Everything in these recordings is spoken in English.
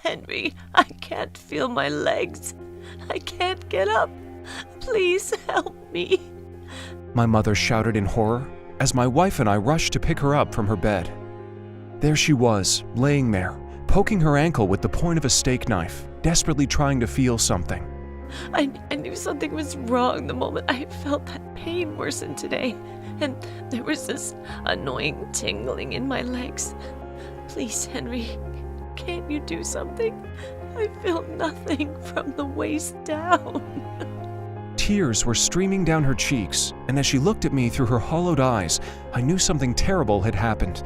Henry, I can't feel my legs. I can't get up. Please help me. My mother shouted in horror as my wife and I rushed to pick her up from her bed. There she was, laying there, poking her ankle with the point of a steak knife, desperately trying to feel something. I knew something was wrong the moment I felt that pain worsen today, and there was this annoying tingling in my legs. Please, Henry, can't you do something? I feel nothing from the waist down. Tears were streaming down her cheeks, and as she looked at me through her hollowed eyes, I knew something terrible had happened.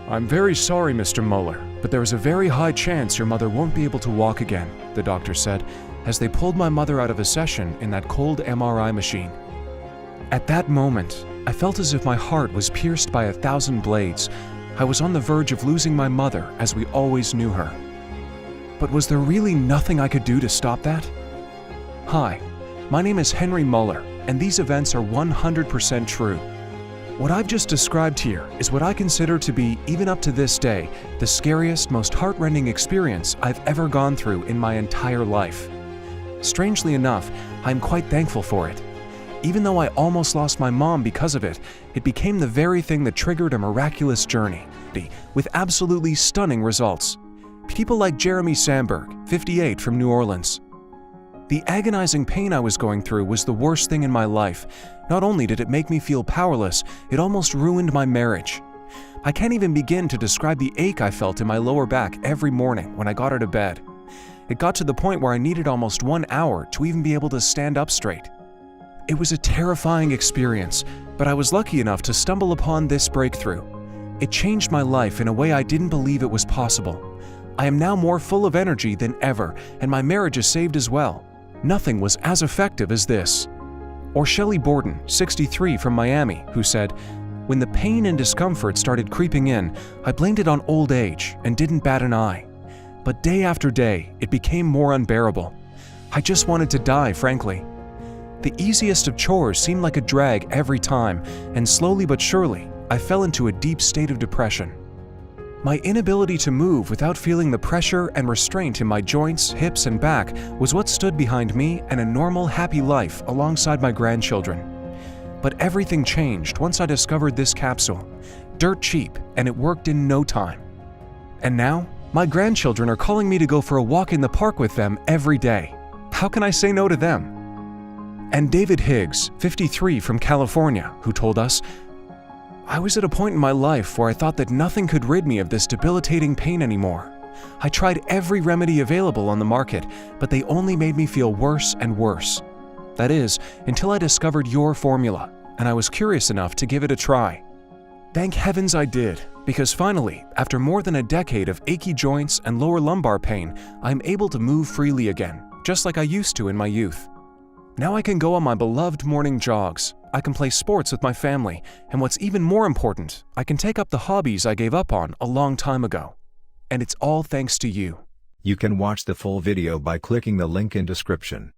"I'm very sorry, Mr. Muller, but there is a very high chance your mother won't be able to walk again," the doctor said, as they pulled my mother out of a session in that cold MRI machine. At that moment, I felt as if my heart was pierced by 1,000 blades. I was on the verge of losing my mother as we always knew her. But was there really nothing I could do to stop that? Hi, my name is Henry Muller, and these events are 100% true. What I've just described here is what I consider to be, even up to this day, the scariest, most heartrending experience I've ever gone through in my entire life. Strangely enough, I'm quite thankful for it. Even though I almost lost my mom because of it, it became the very thing that triggered a miraculous journey, with absolutely stunning results. People like Jeremy Sandberg, 58, from New Orleans. The agonizing pain I was going through was the worst thing in my life. Not only did it make me feel powerless, it almost ruined my marriage. I can't even begin to describe the ache I felt in my lower back every morning when I got out of bed. It got to the point where I needed almost 1 hour to even be able to stand up straight. It was a terrifying experience, but I was lucky enough to stumble upon this breakthrough. It changed my life in a way I didn't believe it was possible. I am now more full of energy than ever, and my marriage is saved as well. Nothing was as effective as this. Or Shelley Borden, 63, from Miami, who said, "When the pain and discomfort started creeping in, I blamed it on old age and didn't bat an eye. But day after day, it became more unbearable. I just wanted to die, frankly. The easiest of chores seemed like a drag every time, and slowly but surely, I fell into a deep state of depression. My inability to move without feeling the pressure and restraint in my joints, hips, and back was what stood behind me and a normal, happy life alongside my grandchildren. But everything changed once I discovered this capsule. Dirt cheap, and it worked in no time. And now, my grandchildren are calling me to go for a walk in the park with them every day. How can I say no to them?" And David Higgs, 53, from California, who told us, "I was at a point in my life where I thought that nothing could rid me of this debilitating pain anymore. I tried every remedy available on the market, but they only made me feel worse and worse. That is, until I discovered your formula, and I was curious enough to give it a try. Thank heavens I did, because finally, after more than a decade of achy joints and lower lumbar pain, I'm able to move freely again, just like I used to in my youth. Now I can go on my beloved morning jogs, I can play sports with my family, and what's even more important, I can take up the hobbies I gave up on a long time ago. And it's all thanks to you." You can watch the full video by clicking the link in description.